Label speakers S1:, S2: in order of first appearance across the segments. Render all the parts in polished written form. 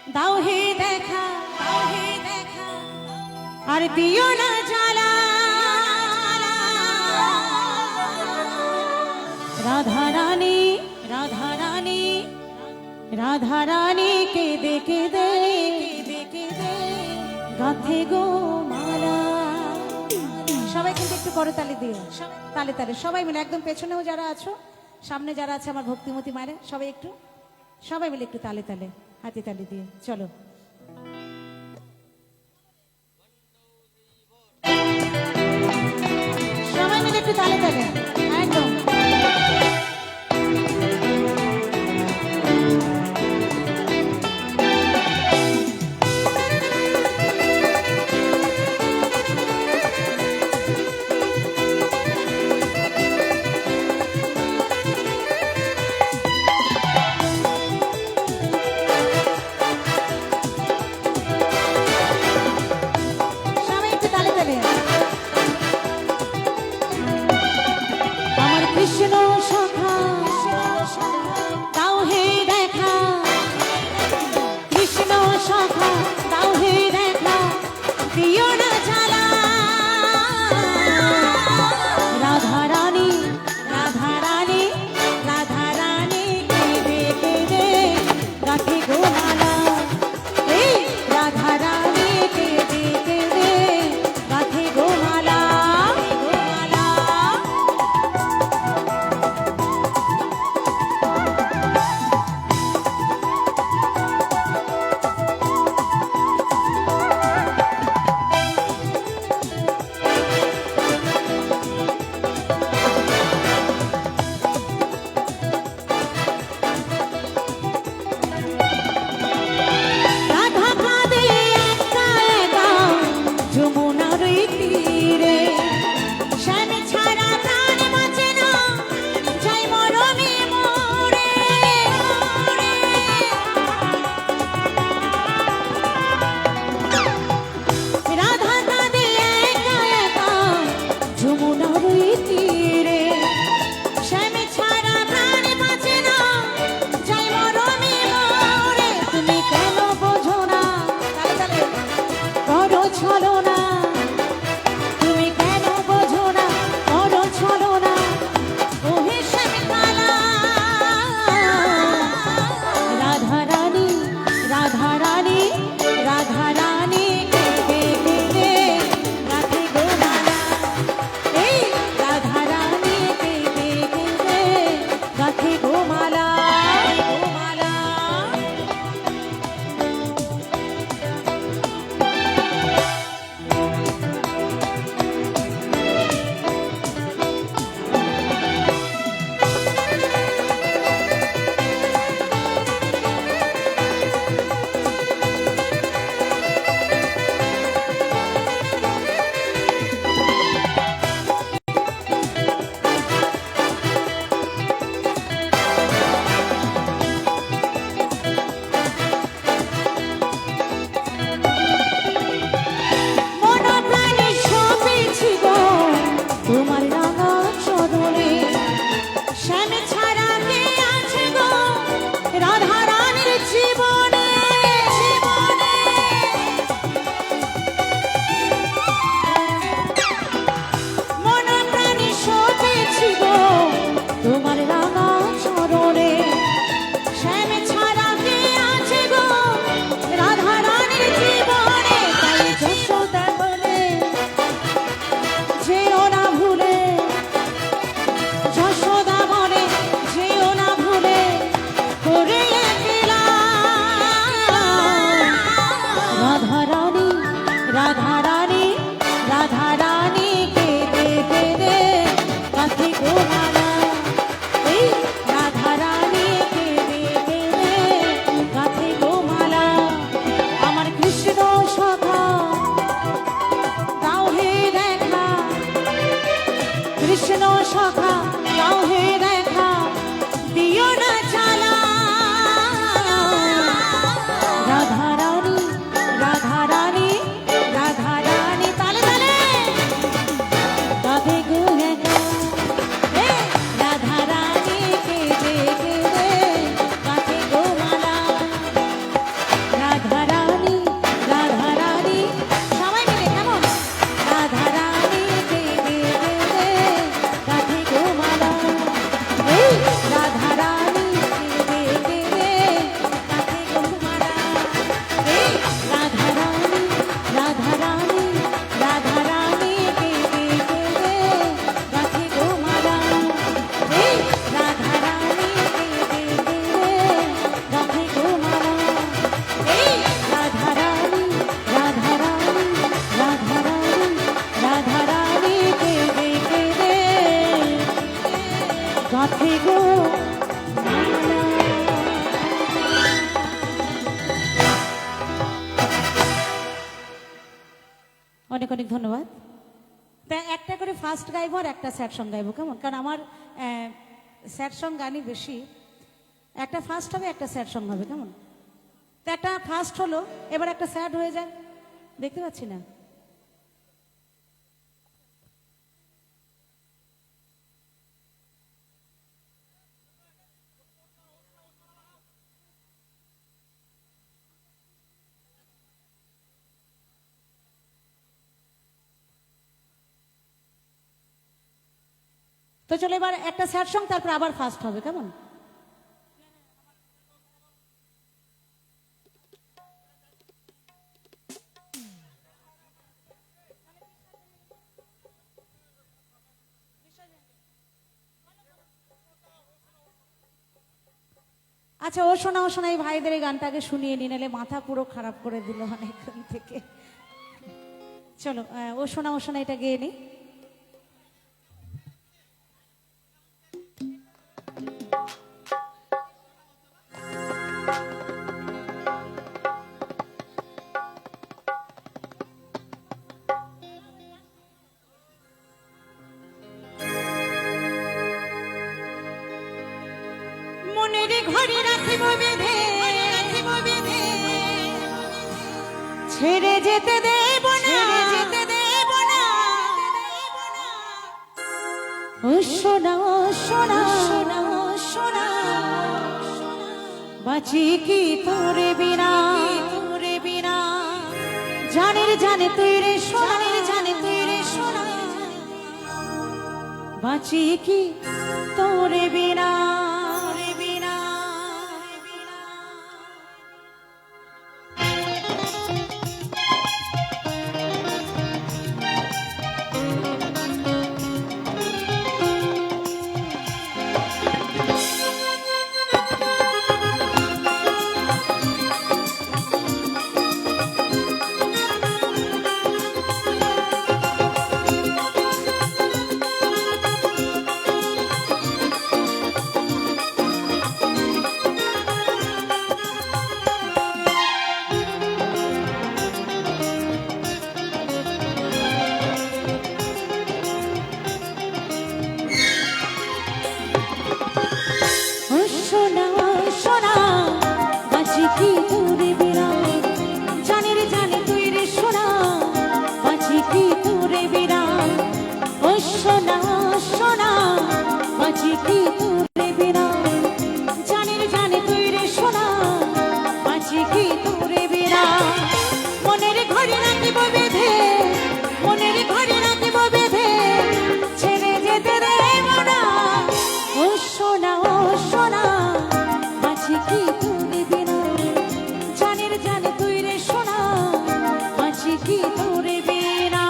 S1: দাও হে দেখা, দাও হে দেখা, আর দিও না জ্বালা। রাধা রানী, রাধা রানী, রাধা রানী কেঁদে কেঁদে কেঁদে গাঁথে গো মালা। সবাই কিন্তু একটু করতালি দিয়ে, তালে তালে সবাই মিলে, একদম পেছনেও যারা আছো, সামনে যারা আছে আমার ভক্তিমতী মায়ের, সবাই একটু, সবাই মিলে একটু তালে তালে হাতে তালি দিয়ে চলো। সবাই মিলে একটু তালে তালে একদম। অনেক ধন্যবাদ। তা একটা করে ফার্স্ট গাইবো আর একটা স্যাড সং গাইবো, কেমন? কারণ আমার স্যাড সং গানই বেশি। একটা ফার্স্ট হবে, একটা স্যাড সং হবে, কেমন? তো একটা ফার্স্ট হলো, এবার একটা স্যাড হয়ে যায়, দেখতে পাচ্ছি না। তো চলো এবার একটা স্যাড সং, তারপর আবার ফার্স্ট হবে, কেমন? আচ্ছা, ও শোনা এই ভাইদের এই গানটা আগে শুনিয়ে নিয়ে নিলে মাথা পুরো খারাপ করে দিল অনেকক্ষণ থেকে। চলো ও শোনা এটা গেয়ে নি। মনের ঘরে রাখিব বেঁধে, ছেড়ে যেতে দেব না, ও সোনা বাঁচি কি তোরে বিনা, জানে তুই রে সোনা, বাঁচি কি তোরে বিনা। সোনা বাঁচি কি তোরে বিনা, জানে তুই রে সোনা, বাঁচি কি তোরে বিনা। ও সোনা বাঁচি কি তোরে বিনা, জানে তুই রে সোনা, বাঁচি কি তোরে বিনা। মনের ঘরে রাখিব বেঁধে, ছেড়ে যেতে দেব না। ও সোনা বাঁচি কি তোরে বিনা, জানে তুই রে সোনা, বাঁচি কি তোরে বিনা।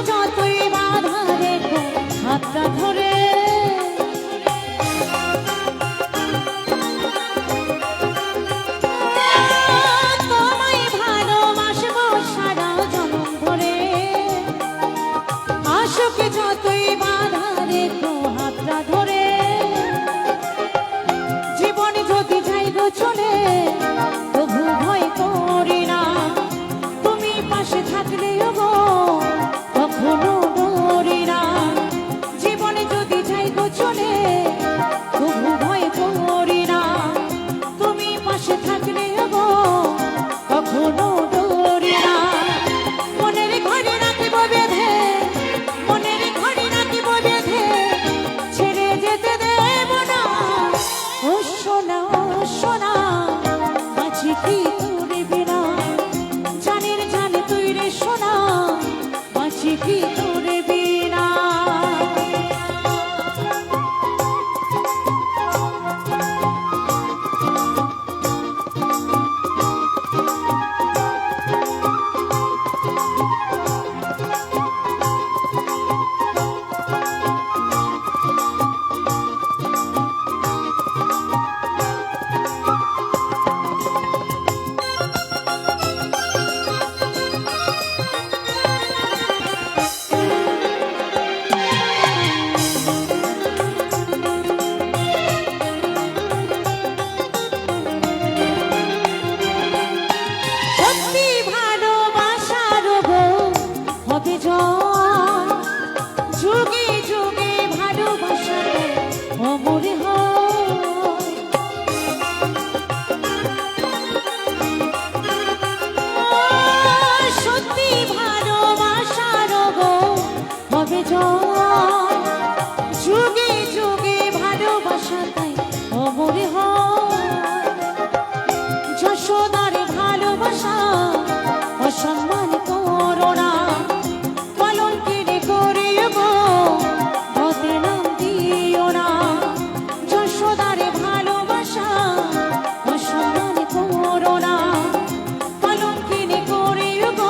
S1: যতই বাধা রেখো হাতটা ধরে, তোমায় ভালোবাসবো সারা জনম ধরে। আশুক যতই বাধা রেখো হাতটা ধরে, জীবন যদি যাই গো চলে তবু ভয় করি না, তুমি পাশে থাকলেও গো কখনো ডরি না। জীবনে যদি যাই গো চলে তবু ভয় করি না, তুমি পাশে থাকলেও গো কখনো ডরি না। মনের ঘরে রাখিব বেঁধে, ছেড়ে যেতে দেব না। ও সোনা বাঁচি কি তোরে বিনা, জানে তুই রে সোনা, বাঁচি কি তোরে যশোদারে ভালোবাসা অসম্মান করো না, কলঙ্কিনী করিব বদনাম দিও না। যশোদারে ভালোবাসা অসম্মান করো না, কলঙ্কিনী করিব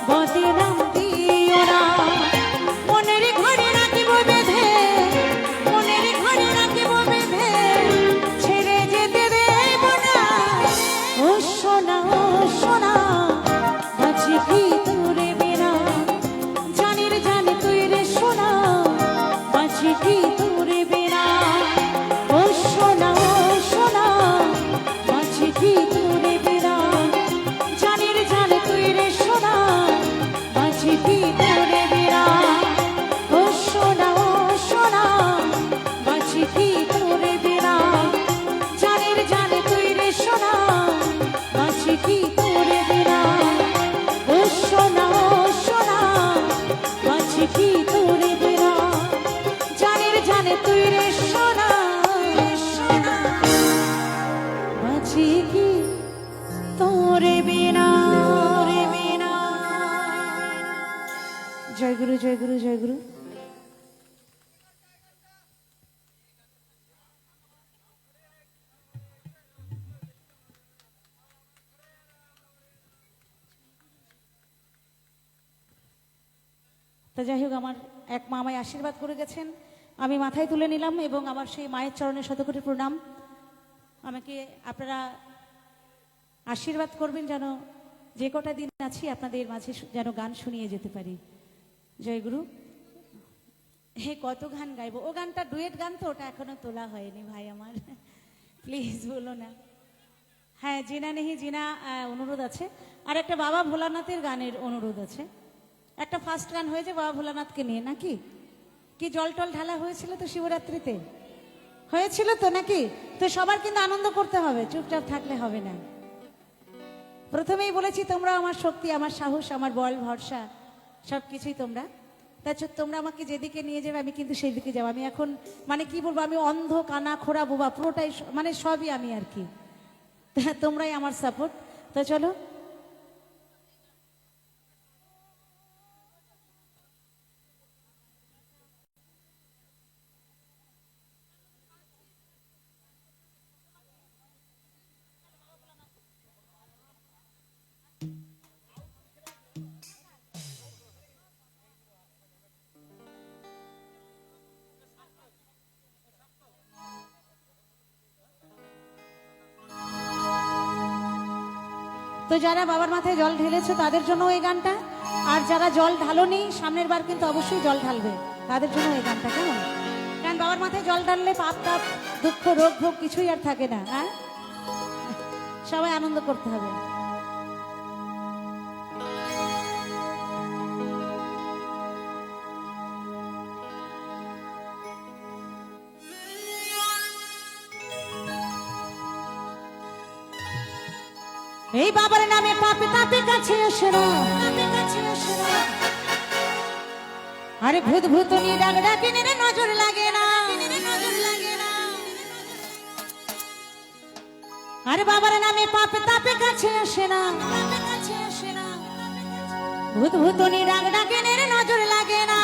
S1: বদনাম দিও না। মনের ঘরে রাখিব বেঁধে, মনের ঘরে রাখিব বেঁধে, ছেড়ে যেতে দেব না। ও সোনা, ও সোনা, বাঁচি কি তোরে বিনা, জানির জানি তুই রে সোনা, বাঁচি কি তোরে বিনা। ও সোনা, ও সোনা, বাঁচি কি তোরে বিনা, জানির জানি তুই রে সোনা, বাঁচি কি তোরে বিনা। ও সোনা, ও সোনা, বাঁচি কি তোরে বিনা, জানির জানি তুই রে সোনা, বাঁচি কি তোরে বিনা। ও সোনা, ও সোনা, বাঁচি কি তোরে বিনা, জানির জানি তুই রে সোনা, সোনা, বাঁচি কি তোরে বিনা, তোরে বিনা। জয় গুরু, জয় গুরু, জয় গুরু। তো যাই হোক, আমার এক মা আমায় আশীর্বাদ করে গেছেন, আমি মাথায় তুলে নিলাম এবং আমার সেই মায়ের চরণে শতকোটি প্রণাম। আমাকে আপনারা আশীর্বাদ করবেন যেন যে কটা দিন আছি আপনাদের মাঝে যেন গান শুনিয়ে যেতে পারি। জয় গুরু। হে কত গান গাইবো, ও গানটা ডুয়েট গান তো, ওটা এখনো তোলা হয়নি ভাই আমার, প্লিজ বলো না। হ্যাঁ, জিনা নেহি জিনা অনুরোধ আছে, আর একটা বাবা ভোলানাথের গানের অনুরোধ আছে। একটা ফার্স্ট গান হয়েছে বাবা ভোলানাথকে নিয়ে, নাকি কি জল টল ঢালা হয়েছিল তো শিবরাত্রিতে, হয়েছিল তো নাকি? তো সবার কিন্তু আনন্দ করতে হবে, চুপচাপ থাকলে হবে না। প্রথমেই বলেছি তোমরা আমার শক্তি, আমার সাহস, আমার বল, ভরসা সব কিছুই তোমরা। তা তোমরা আমাকে যেদিকে নিয়ে যাবে আমি কিন্তু সেই দিকে যাবো। আমি এখন মানে কি বলবো, আমি অন্ধ, কানা, খোড়া, বোবা পুরোটাই, মানে সবই আমি আর কি। তোমরাই আমার সাপোর্ট। তো চলো। তো যারা বাবার মাথায় জল ঢেলেছো তাদের জন্য এই গানটা, আর যারা জল ঢালোনি সামনের বার কিন্তু অবশ্যই জল ঢালবে, তাদের জন্য এই গানটা, কেমন? কারণ বাবার মাথায় জল ঢাললে পাপ তাপ দুঃখ রোগ ভোগ কিছুই আর থাকে না। হ্যাঁ, সবাই আনন্দ করতে হবে। এই বাবার নামে পাপে তাপে কাছে আসে না, আরে ভূত ভূতনি ডাক ডাকে রে নজর লাগে না, আরে বাবার নামে পাপে তাপে কাছে আসে না, ভূত ভূতনি ডাক ডাকে রে নজর লাগে না।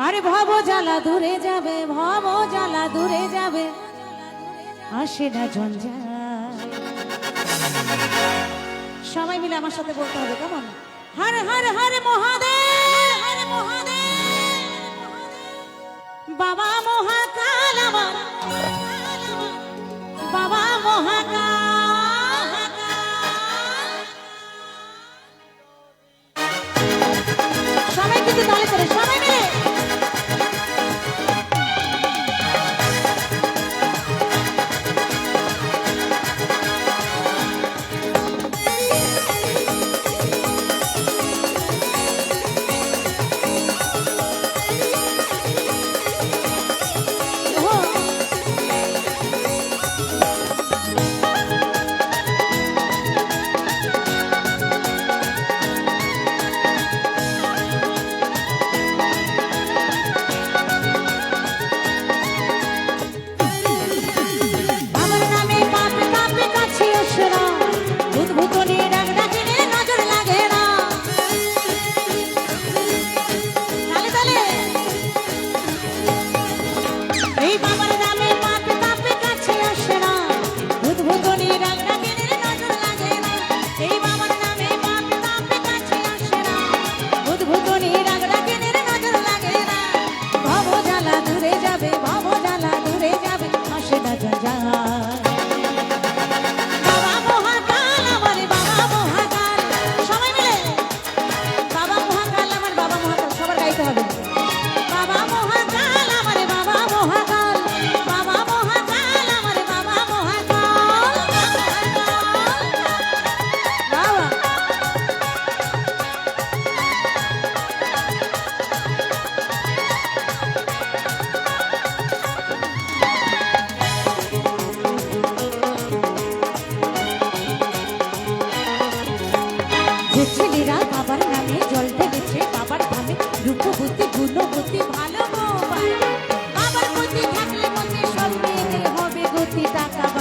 S1: আরে ভব জ্বালা দূরে যাবে, ভব জ্বালা দূরে যাবে, আসে না ঝঞ্ঝা। সবাই মিলে আমার সাথে বলতে হবে, কেমন? হর হর হর মহাদেব, হর মহাদেব, বাবা মহাকাল আমার, বাবা মহাকাল। সবাই কিন্তু তালে করে, সবাই মিলে।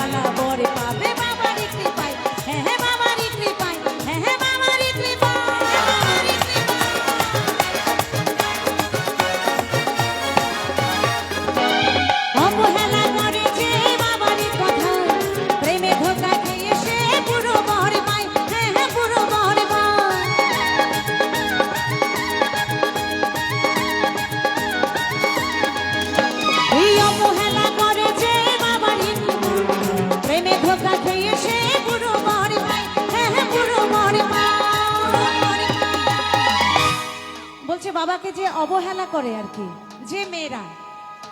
S1: অবহেলা বরে পাবে বাবারই কৃপায়, হ্যাঁ হ্যাঁ বাবারই কৃপায়, হ্যাঁ হ্যাঁ বাবারই কৃপায়। অবহেলা করে যে বাবারই কথা, প্রেমে ধোঁকা খেয়ে সে পুরো বর পায়, হ্যাঁ হ্যাঁ পুরো বর পায়। এই অবহেলা করে যে বাবারই কথা, প্রেমে ধোঁকা খেয়ে সে পুরো বর পায়, হ্যাঁ হ্যাঁ পুরো বর পায়। বলছে বাবাকে যে অবহেলা করে আর কি, যে মেয়েরা,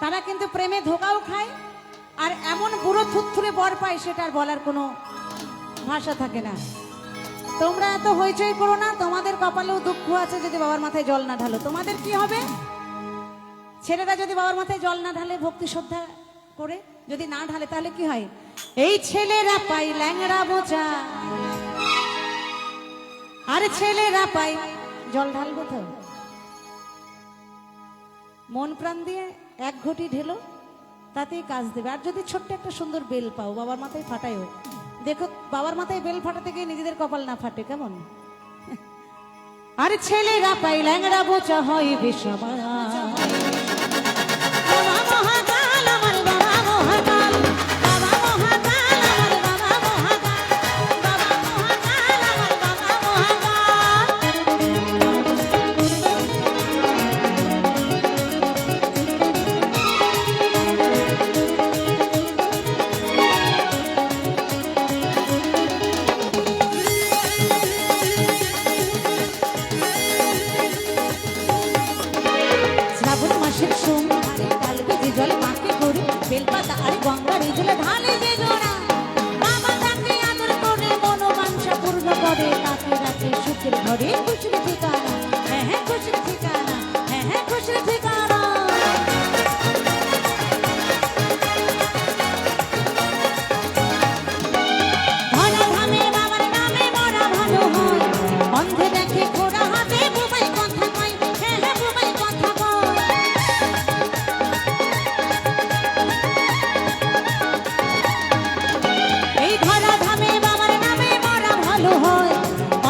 S1: তারা কিন্তু প্রেমে ধোকাও খায় আর এমন বুড়ো থুতথুরে বর পায় সেটা আর বলার কোনো ভাষা থাকে না। তোমরা এত হইচই করো না, তোমাদের কপালেও দুঃখ আছে যদি বাবার মাথায় জল না ঢালো। তোমাদের কি হবে? ছেলেরা যদি বাবার মাথায় জল না ঢালে, ভক্তি শ্রদ্ধা করে যদি না ঢালে, তাহলে কি হয়? এই ছেলেরা পাই ল্যাংড়া বোঝা, আর ছেলেরা পাই জল ঢালবো তো মন প্রাণ দিয়ে এক ঘটি ঢেলো, তাতেই কাজ দেবে। আর যদি ছোট্ট একটা সুন্দর বেল পাও, বাবার মাথায় ফাটাইও। দেখো বাবার মাথায় বেল ফাটাতে গিয়ে নিজেদের কপাল না ফাটে, কেমন? আর ছেলেরা পাই ল্যাংড়া বোঝা হয় বিষমা। বাবা মহাকাল, আমার বাবা মহাকাল, বাবা মহাকাল, আমার বাবা মহাকাল, বাবা মহাকাল, আমার বাবা মহাকাল। শ্রাবণ মাসের সোমবারে কাল বেজে জল মাকে করি, বেলপাতা আর গঙ্গার জলে ঢালে যে জোড়া। বাবা তাকে আদর করে মনোবাঞ্ছা পূর্ণ করে, তাকে রাখে সুখের ঘরে খুশির ঠিকানা, হ্যাঁ হ্যাঁ খুশির ঠিকানা, হ্যাঁ হ্যাঁ খুশির ঠিকানা। ধরা ধামে বাবার নামে মরা ভালো হয়, অন্ধে দেখে খোড়া হাতে বুবাই কথা কয়, হ্যাঁ হ্যাঁ বুবাই কথা কয়। এই ধরা ধামে বাবার নামে মরা ভালো হয়,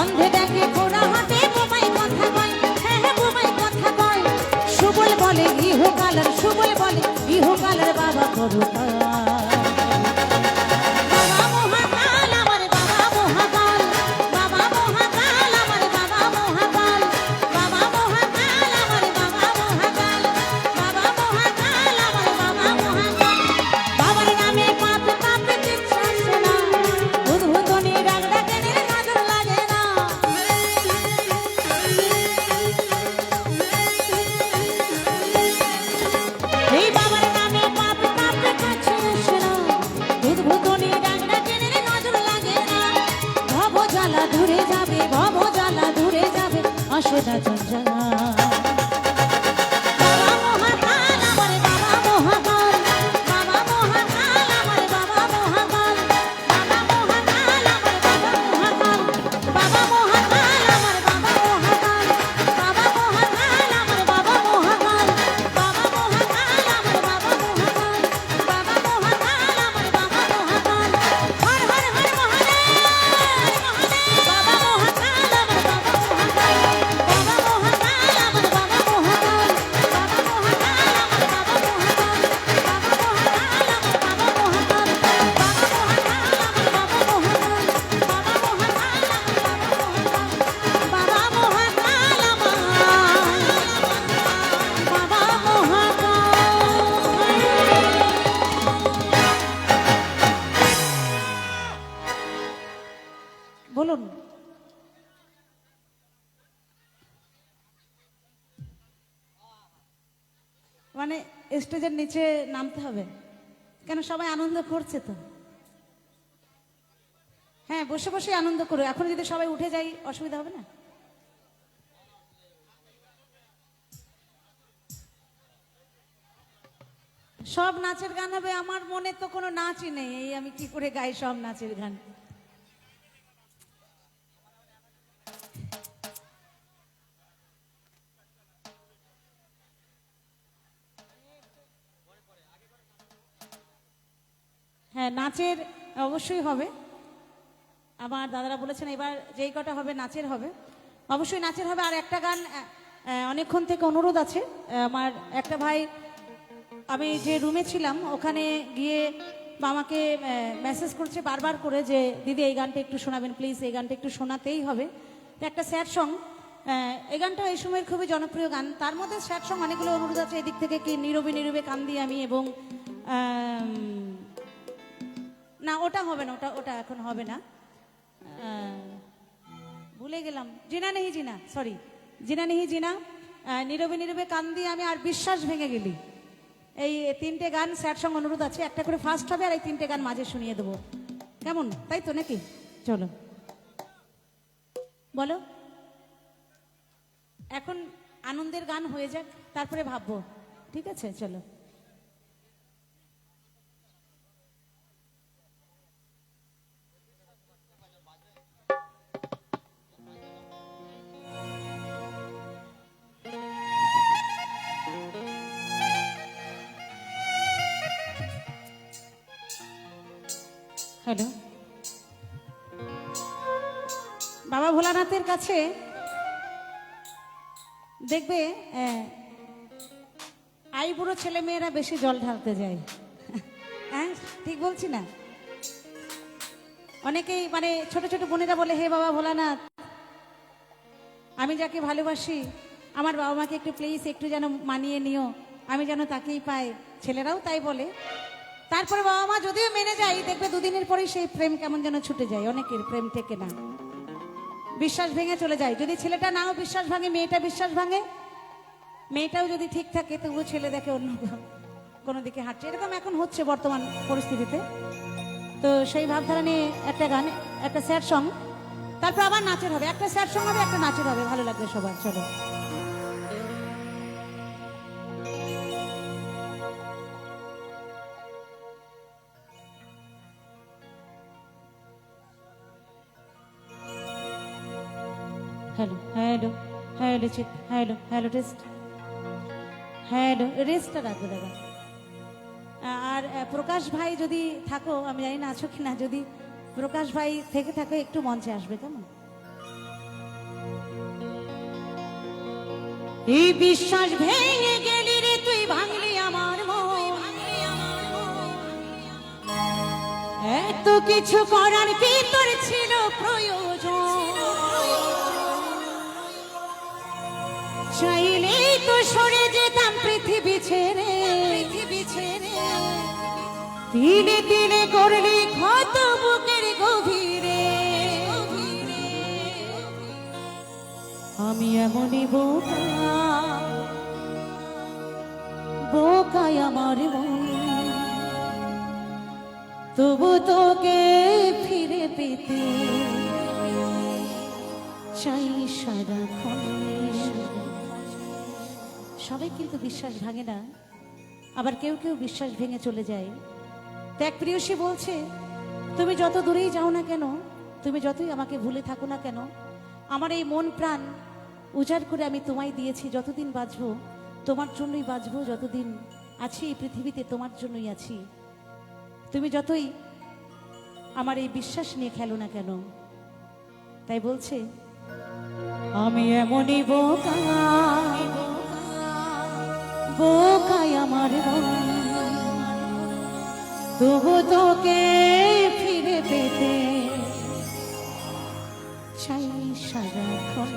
S1: অন্ধে দেখে খোড়া হাতে বুবাই কথা কয়, হ্যাঁ হ্যাঁ বুবাই কথা কয়। সুবল বলে ইহকালের, সুবল বলে ইহকালের বাবা করুণা। বাবা মহাকাল, আমার বাবা মহাকাল, বাবা মহাকাল, আমার বাবা মহাকাল, বাবা মহাকাল, আমার বাবা মহাকাল, বাবা মহাকাল, আমার বাবা মহাকাল। বাবার নামে পাপ পাপে কিচ্ছু আসে না, উদ্ভুতনি ডাক ডাকেনের নজর লাগে না। এই বাবার নামে পাপ পাপে কিচ্ছু আসে না, উদ্ভুতনি ডাক ডাকেনের নজর লাগে না। ভব জ্বালা দূরে যাবে, ভব জ্বালা দূরে যাবে, অসুধা চঞ্চলা। বাবা মহাকাল, আমার বাবা মহাকাল, বাবা মহাকাল, আমার বাবা মহাকাল, বাবা মহাকাল, আমার বাবা মহাকাল, বাবা মহাকাল, আমার বাবা মহাকাল, বাবা মহাকাল, আমার বাবা মহাকাল, বাবা মহাকাল, আমার বাবা মহাকাল, বাবা মহাকাল, আমার বাবা মহাকাল। হর হর হর মহাদেব, বাবা মহাকাল, আমার বাবা মহাকাল, বাবা মহাকাল, আমার বাবা মহাকাল, বাবা মহাকাল, আমার বাবা মহাকাল, বাবা মহাকাল, আমার বাবা মহাকাল, বাবা মহাকাল, আমার বাবা মহাকাল, বাবা মহাকাল, আমার বাবা মহাকাল, বাবা মহাকাল, বলুন। মানে স্টেজের নিচে নামতে হবে কেন? সবাই আনন্দ করছে তো। হ্যাঁ, বসে বসে আনন্দ করো। এখন যদি সবাই উঠে যাই অসুবিধা হবে না? সব নাচের গান হবে? আমার মনে তো কোনো নাচই নেই, এই আমি কি করে গাই সব নাচের গান? হ্যাঁ, নাচের অবশ্যই হবে। আমার দাদারা বলেছেন এবার যেই কটা হবে নাচের হবে, অবশ্যই নাচের হবে। আর একটা গান অনেকক্ষণ থেকে অনুরোধ আছে আমার একটা ভাই, আমি যে রুমে ছিলাম ওখানে গিয়ে আমাকে মেসেজ করছে বারবার করে যে দিদি এই গানটা একটু শোনাবেন প্লিজ, এই গানটা একটু শোনাতেই হবে। তো একটা স্যাড সং, এই গানটা এই সময়ের খুবই জনপ্রিয় গান, তার মধ্যে স্যাড সং অনেকগুলো অনুরোধ আছে এদিক থেকে, কি নীরবে নীরবে কান্দি আমি, এবং না ওটা হবে না, ওটা ওটা এখন হবে না, ভুলে গেলাম, জিনা নেহি জিনা, সরি জিনা নেহি জিনা, নীরবে নীরবে কান্দি আমি, আর বিশ্বাস ভেঙে গেলি। এই তিনটে গান স্যাড সং অনুরোধ আছে, একটা করে ফার্স্ট হবে আর এই তিনটে গান মাঝে শুনিয়ে দেবো, কেমন? তাই তো নাকি? চলো বলো, এখন আনন্দের গান হয়ে যাক তারপরে ভাববো, ঠিক আছে? চলো। হ্যালো, বাবা ভোলানাথের কাছে দেখবে আইবুড়ো ছেলে মেয়েরা বেশি জল ঢালতে যায়। হ্যাঁ ঠিক বলছি না? অনেকেই মানে ছোট ছোট বোনেরা বলে, হে বাবা ভোলানাথ, আমি যাকে ভালোবাসি আমার বাবা মাকে একটু প্লিজ একটু যেন মানিয়ে নিও, আমি যেন তাকেই পাই। ছেলেরাও তাই বলে। তারপরে বাবা মা যদিও মেনে যায়, দেখবে দুদিনের পরেই সেই প্রেম কেমন যেন ছুটে যায়, অনেকের প্রেম থেকে না, বিশ্বাস ভেঙে চলে যায়। যদি ছেলেটা নাও বিশ্বাস ভাঙে, মেয়েটা বিশ্বাস ভাঙে, মেয়েটাও যদি ঠিক থাকে তবুও ছেলে দেখে অন্য কোনো দিকে হাঁটছে, এরকম এখন হচ্ছে বর্তমান পরিস্থিতিতে। তো সেই ভাবধারা নিয়ে একটা গান, একটা স্যাড সং, তারপর আবার নাচের হবে, একটা স্যাড সং হবে একটা নাচের হবে, ভালো লাগবে সবার। চলো। হ্যালো হ্যালো হ্যালো চিত, হ্যালো হ্যালো টেস্ট, হ্যালো রেস্টটা রাখবো দাদা। আর প্রকাশ ভাই যদি থাকো, আমি জানি না আছো কিনা, যদি প্রকাশ ভাই থেকে থাকো একটু মঞ্চে আসবে, কেমন? এই বিশ্বাস ভেঙে গেলি রে তুই, ভাঙলি আমার মন, এত কিছু করার কি তোর ছিল প্রয়োজন? চাইলে তো সরে যেতাম পৃথিবী ছেড়ে, পৃথিবী ছেড়ে, তিলে তিলে করলি ক্ষত বুকের গভীরে। আমি এমনই বোকা, বোকায় আমার মন, তবু তোকে ফিরে পেতে চাই সারাক্ষণ। সবাই কিন্তু বিশ্বাস ভাঙে না, আবার কেউ কেউ বিশ্বাস ভেঙে চলে যায়। তো এক প্রিয়সী বলছে, তুমি যত দূরেই যাও না কেন, তুমি যতই আমাকে ভুলে থাকো না কেন, আমার এই মন প্রাণ উজাড় করে আমি তোমায় দিয়েছি। যতদিন বাঁচবো তোমার জন্যই বাঁচবো, যতদিন আছি এই পৃথিবীতে তোমার জন্যই আছি। তুমি যতই আমার এই বিশ্বাস নিয়ে খেলো না কেন। তাই বলছে, আমি এমনই বোকা, বোকায় আমার মন, তবু তোকে ফিরে পেতে চাই সারাক্ষণ।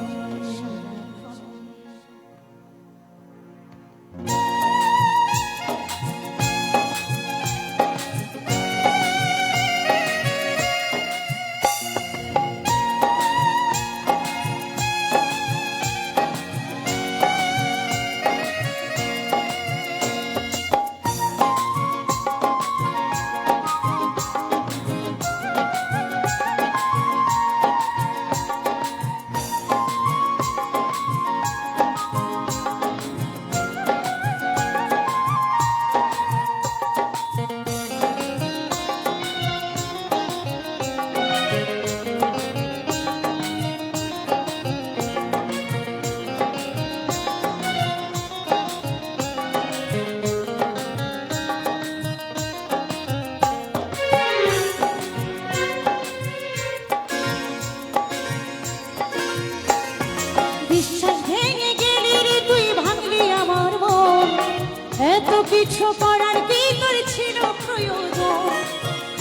S1: কিছু করার কি তোর ছিল প্রয়োজন,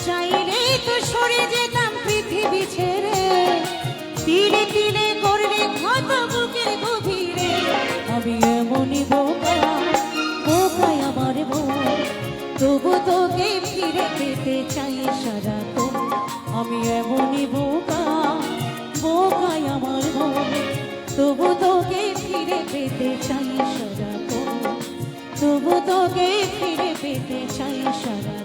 S1: চাইলে তো সরে যেতাম পৃথিবী ছেড়ে, তিলে তিলে করলে ক্ষত বুকের গভীরে। আমি এমনই বোকা, বোকায় আমার মন, তবু তোকে ফিরে পেতে চাই সারাক্ষণ। আমি এমনই বোকা, বোকায় আমার মন, তবু তোকে ফিরে পেতে চাই সারাক্ষণ, তবু তোকে ফিরে পেতে চাই সারা।